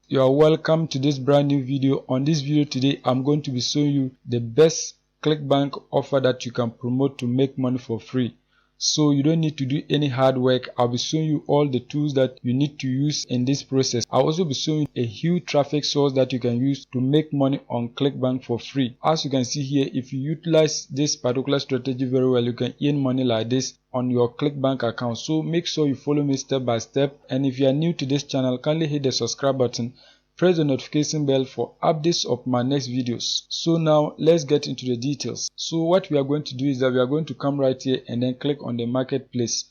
You are welcome to this brand new video. On this video today, I'm going to be showing you the best Clickbank offer that you can promote to make money for free. So you don't need to do any hard work. I'll be showing you all the tools that you need to use in this process. I'll also be showing you a huge traffic source that you can use to make money on Clickbank for free. As you can see here, if you utilize this particular strategy very well, you can earn money like this on your Clickbank account. So make sure you follow me step by step. And if you are new to this channel, kindly hit the subscribe button. Press the notification bell for updates of my next videos. So now let's get into the details. So what we are going to do is that we are going to come right here and then click on the marketplace.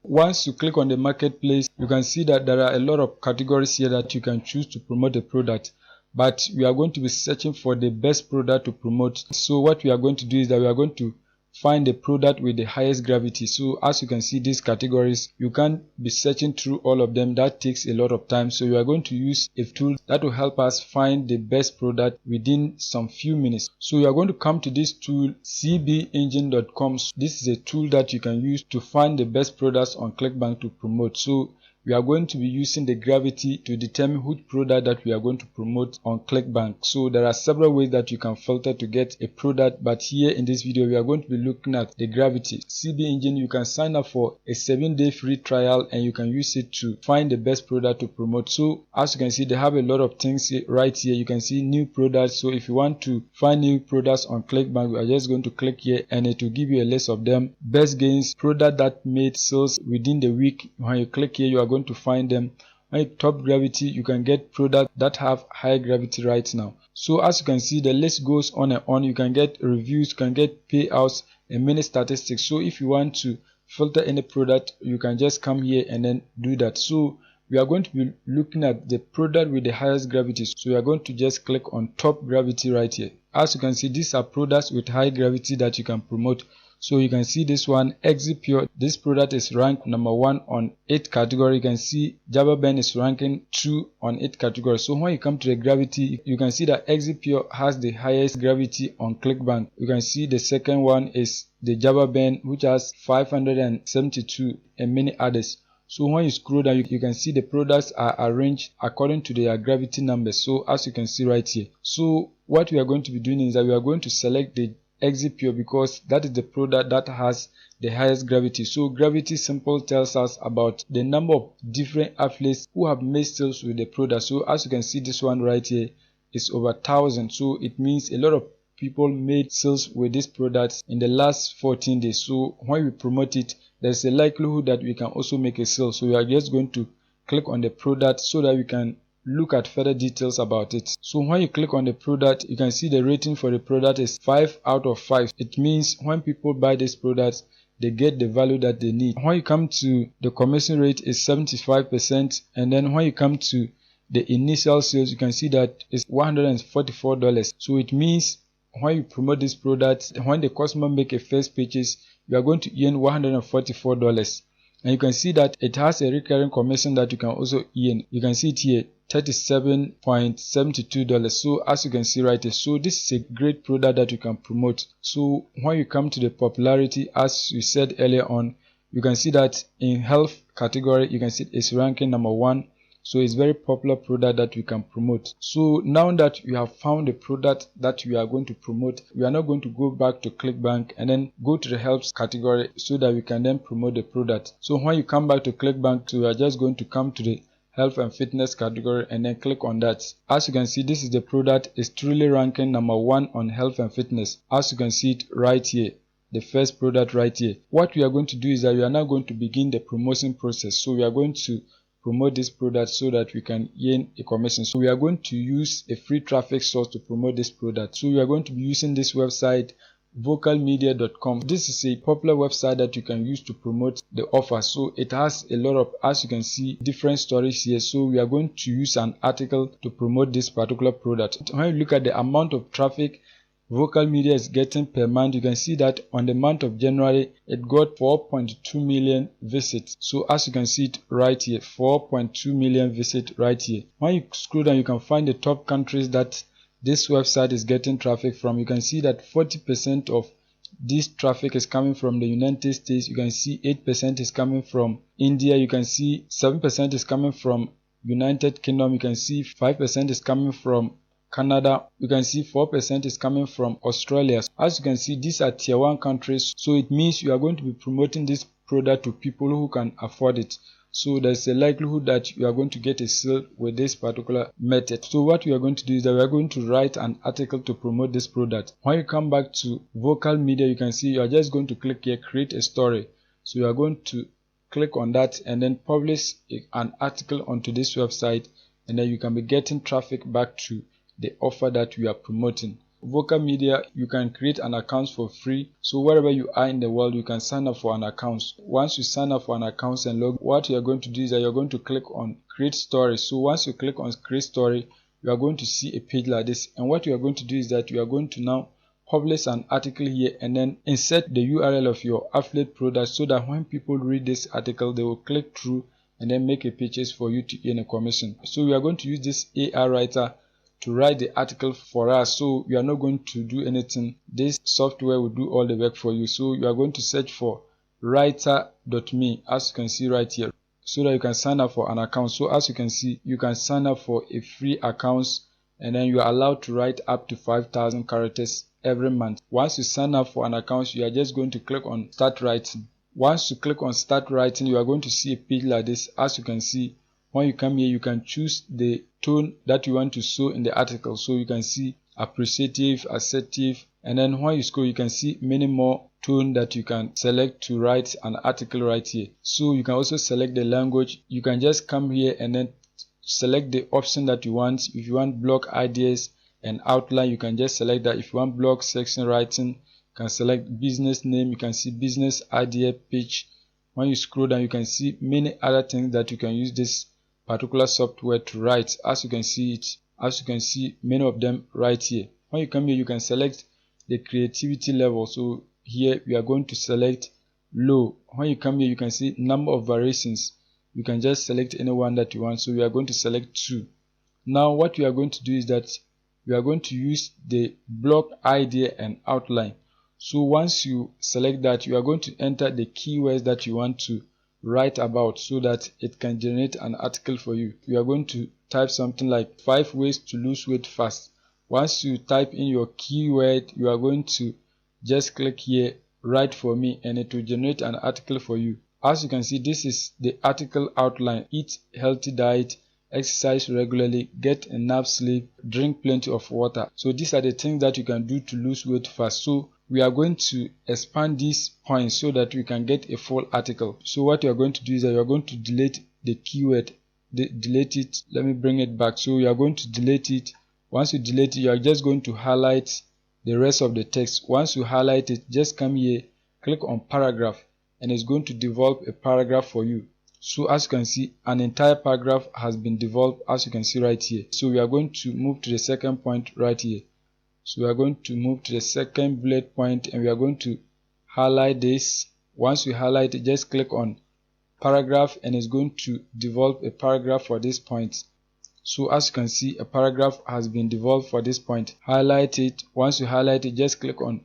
Once you click on the marketplace, you can see that there are a lot of categories here that you can choose to promote the product. But we are going to be searching for the best product to promote. So what we are going to do is that we are going to find the product with the highest gravity. So as you can see, these categories, you can't be searching through all of them. That takes a lot of time. So we are going to use a tool that will help us find the best product within some few minutes. So you are going to come to this tool, cbengine.com. This is a tool that you can use to find the best products on Clickbank to promote. So we are going to be using the gravity to determine which product that we are going to promote on Clickbank. So there are several ways that you can filter to get a product, but here in this video we are going to be looking at the gravity. CB Engine, you can sign up for a 7-day free trial and you can use it to find the best product to promote. So as you can see, they have a lot of things right here. You can see new products. So if you want to find new products on Clickbank, we are just going to click here and it will give you a list of them. Best gains, product that made sales within the week. When you click here, you are going to find them. On top gravity, you can get products that have high gravity right now. So as you can see, the list goes on and on. You can get reviews, you can get payouts and many statistics. So if you want to filter any product, you can just come here and then do that. So we are going to be looking at the product with the highest gravity. So we are going to just click on top gravity right here. As you can see, these are products with high gravity that you can promote. So you can see this one, Exit Pure. This product is ranked number 1 on 8 category. You can see Java Ben is ranking 2 on 8 category. So when you come to the gravity, you can see that Exit Pure has the highest gravity on Clickbank. You can see the second one is the Java Ben, which has 572 and many others. So when you scroll down, you can see the products are arranged according to their gravity numbers. So as you can see right here. So what we are going to be doing is that we are going to select the Exit Pure because that is the product that has the highest gravity. So gravity simple tells us about the number of different affiliates who have made sales with the product. So as you can see, this one right here is over 1,000. So it means a lot of people made sales with this product in the last 14 days. So when we promote it, there's a likelihood that we can also make a sale. So we are just going to click on the product so that we can look at further details about it. So when you click on the product, you can see the rating for the product is 5 out of 5. It means when people buy this product, they get the value that they need. When you come to the commission rate is 75%, and then when you come to the initial sales, you can see that it's $144. So it means when you promote this product, when the customer make a first purchase, you are going to earn $144. And you can see that it has a recurring commission that you can also earn. You can see it here, $37.72. So as you can see right here, so this is a great product that you can promote. So when you come to the popularity, as you said earlier on, you can see that in health category, you can see it's ranking number 1. So it's very popular product that we can promote. So now that you have found the product that we are going to promote, we are not going to go back to Clickbank and then go to the helps category so that we can then promote the product. So when you come back to Clickbank, so we are just going to come to the health and fitness category and then click on that. As you can see, this is the product. It's truly ranking number 1 on health and fitness. As you can see it right here, the first product right here. What we are going to do is that we are now going to begin the promotion process. So we are going to promote this product so that we can earn a commission. So we are going to use a free traffic source to promote this product. So we are going to be using this website, vocalmedia.com. This is a popular website that you can use to promote the offer. So it has a lot of, as you can see, different stories here. So we are going to use an article to promote this particular product. When you look at the amount of traffic Vocal Media is getting per month, you can see that on the month of January it got 4.2 million visits. So as you can see it right here, 4.2 million visits right here. When you scroll down, you can find the top countries that this website is getting traffic from. You can see that 40% of this traffic is coming from the United States. You can see 8% is coming from India. You can see 7% is coming from United Kingdom. You can see 5% is coming from Canada. You can see 4% is coming from Australia. As you can see, these are tier 1 countries, so it means you are going to be promoting this product to people who can afford it. So there's a likelihood that you are going to get a sale with this particular method. So what we are going to do is that we are going to write an article to promote this product. When you come back to vocal media, you can see you are just going to click here, create a story. So you are going to click on that and then publish an article onto this website, and then you can be getting traffic back to the offer that we are promoting. Vocal media, you can create an account for free. So wherever you are in the world, you can sign up for an account. Once you sign up for an account and log, what you are going to do is that you're going to click on create story. So once you click on create story, you are going to see a page like this, and what you are going to do is that you are going to now publish an article here and then insert the URL of your affiliate product, so that when people read this article, they will click through and then make a purchase for you to earn a commission. So we are going to use this AI writer to write the article for us, so you are not going to do anything. This software will do all the work for you. So you are going to search for writer.me, as you can see right here, so that you can sign up for an account. So as you can see, you can sign up for a free account, and then you are allowed to write up to 5,000 characters every month. Once you sign up for an account, you are just going to click on start writing. Once you click on start writing, you are going to see a page like this. As you can see, when you come here, you can choose the tone that you want to show in the article. So you can see appreciative, assertive, and then when you scroll, you can see many more tone that you can select to write an article right here. So you can also select the language. You can just come here and then select the option that you want. If you want blog ideas and outline, you can just select that. If you want blog section writing, you can select business name. You can see business idea page. When you scroll down, you can see many other things that you can use this particular software to write. As you can see many of them right here. When you come here, you can select the creativity level. So here we are going to select low. When you come here, you can see number of variations. You can just select any one that you want. So we are going to select 2. Now what we are going to do is that we are going to use the blog idea and outline. So once you select that, you are going to enter the keywords that you want to write about, so that it can generate an article for you. You are going to type something like 5 ways to lose weight fast. Once you type in your keyword, you are going to just click here, write for me, and it will generate an article for you. As you can see, this is the article outline. Eat healthy diet, exercise regularly, get enough sleep, drink plenty of water. So these are the things that you can do to lose weight fast. So we are going to expand these points so that we can get a full article. So what you are going to do is that you are going to delete the keyword, delete it. Let me bring it back. So you are going to delete it. Once you delete it, you are just going to highlight the rest of the text. Once you highlight it, just come here, click on paragraph, and it's going to develop a paragraph for you. So as you can see, an entire paragraph has been developed, as you can see right here. So we are going to move to the second point right here. So we are going to move to the second bullet point, and we are going to highlight this. Once we highlight it, just click on paragraph, and it's going to develop a paragraph for this point. So as you can see, a paragraph has been developed for this point. Highlight it. Once you highlight it, just click on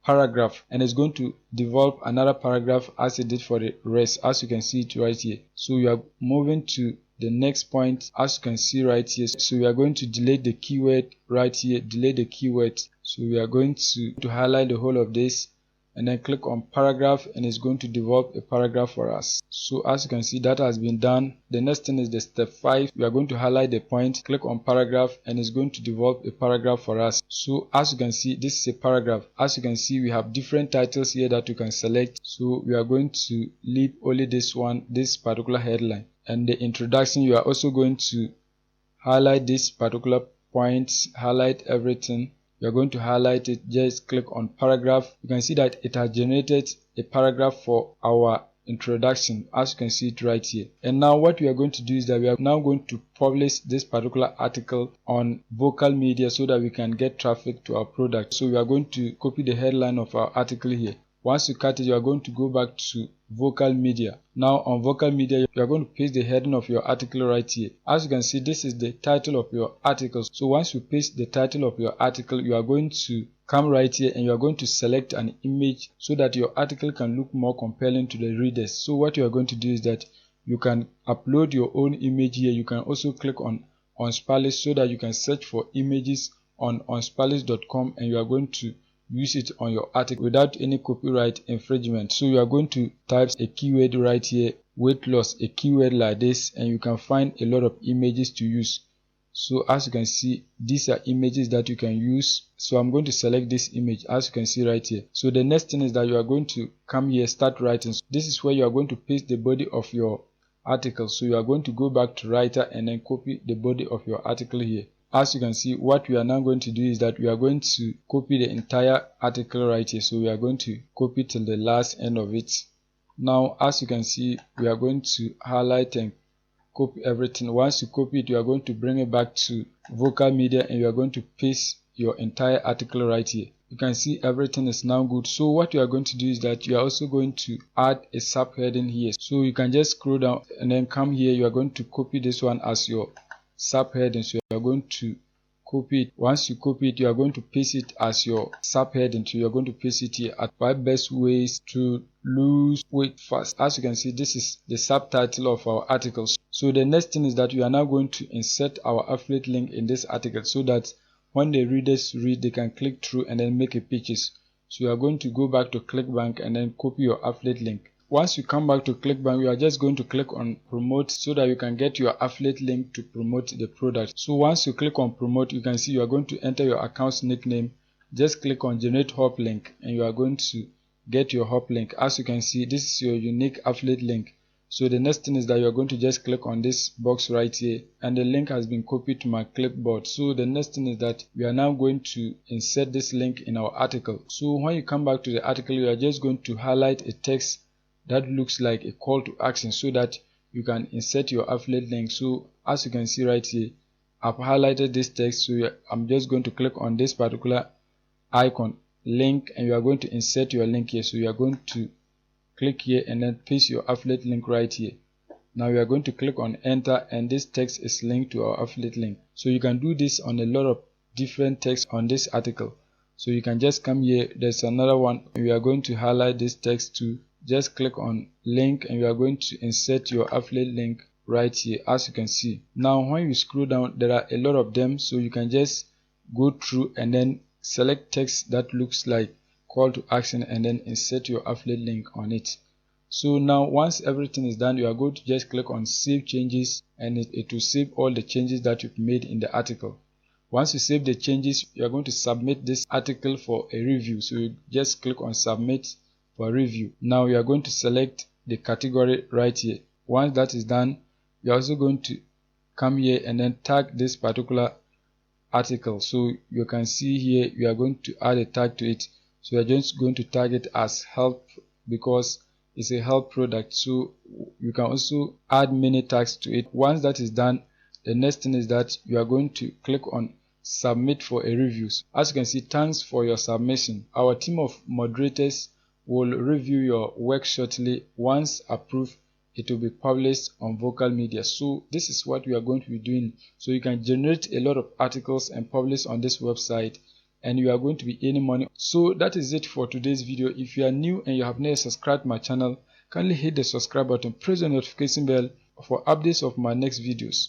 paragraph, and it's going to develop another paragraph as it did for the rest, as you can see it right here. So we are moving to the next point, as you can see right here. So we are going to delete the keyword right here, delete the keyword. So we are going to highlight the whole of this, and then click on paragraph, and it's going to develop a paragraph for us. So as you can see, that has been done. The next thing is the step 5. We are going to highlight the point, click on paragraph, and it's going to develop a paragraph for us. So as you can see, this is a paragraph. As you can see, we have different titles here that you can select. So we are going to leave only this one, this particular headline. And the introduction, you are also going to highlight this particular point, highlight everything. You are going to highlight it, just click on paragraph. You can see that it has generated a paragraph for our introduction, as you can see it right here. And now what we are going to do is that we are now going to publish this particular article on vocal media so that we can get traffic to our product. So we are going to copy the headline of our article here. Once you cut it, you are going to go back to vocal media. Now on vocal media, you are going to paste the heading of your article right here. As you can see, this is the title of your article. So once you paste the title of your article, you are going to come right here, and you are going to select an image so that your article can look more compelling to the readers. So what you are going to do is that you can upload your own image here. You can also click on Unsplash so that you can search for images on unsplash.com and you are going to use it on your article without any copyright infringement. So you are going to type a keyword right here, weight loss, a keyword like this, and you can find a lot of images to use. So as you can see, these are images that you can use. So I'm going to select this image as you can see right here. So the next thing is that you are going to come here, start writing. So this is where you are going to paste the body of your article. So you are going to go back to writer and then copy the body of your article here. As you can see, what we are now going to do is that we are going to copy the entire article right here. So we are going to copy till the last end of it. Now as you can see, we are going to highlight and copy everything. Once you copy it, you are going to bring it back to Vocal Media and you are going to paste your entire article right here. You can see everything is now good. So what you are going to do is that you are also going to add a subheading here. So you can just scroll down and then come here. You are going to copy this one as your subheading. So you are going to copy it. Once you copy it, you are going to paste it as your subheading. So you are going to paste it here at 5 best ways to lose weight fast. As you can see, this is the subtitle of our articles. So the next thing is that we are now going to insert our affiliate link in this article so that when the readers read, they can click through and then make a purchase. So you are going to go back to Clickbank and then copy your affiliate link. Once you come back to Clickbank, you are just going to click on promote so that you can get your affiliate link to promote the product. So once you click on promote, you can see you are going to enter your account's nickname. Just click on generate hop link and you are going to get your hop link. As you can see, this is your unique affiliate link. So the next thing is that you are going to just click on this box right here and the link has been copied to my clipboard. So the next thing is that we are now going to insert this link in our article. So when you come back to the article, you are just going to highlight a text that looks like a call to action so that you can insert your affiliate link. So as you can see right here, I've highlighted this text. So I'm just going to click on this particular icon link and you are going to insert your link here. So you are going to click here and then paste your affiliate link right here. Now you are going to click on enter and this text is linked to our affiliate link. So you can do this on a lot of different text on this article. So you can just come here, there's another one, we are going to highlight this text too. Just click on link and you are going to insert your affiliate link right here as you can see. Now when you scroll down, there are a lot of them, so you can just go through and then select text that looks like call to action and then insert your affiliate link on it. So now once everything is done, you are going to just click on save changes and it will save all the changes that you've made in the article. Once you save the changes, you are going to submit this article for a review. So you just click on submit for review. Now you are going to select the category right here. Once that is done, you are also going to come here and then tag this particular article. So you can see here you are going to add a tag to it. So you are just going to tag it as help because it's a help product. So you can also add many tags to it. Once that is done, the next thing is that you are going to click on submit for a review. As you can see, thanks for your submission. Our team of moderators will review your work shortly. Once approved, it will be published on Vocal Media. So this is what we are going to be doing. So you can generate a lot of articles and publish on this website and you are going to be earning money. So that is it for today's video. If you are new and you have never subscribed to my channel, kindly hit the subscribe button, press the notification bell for updates of my next videos.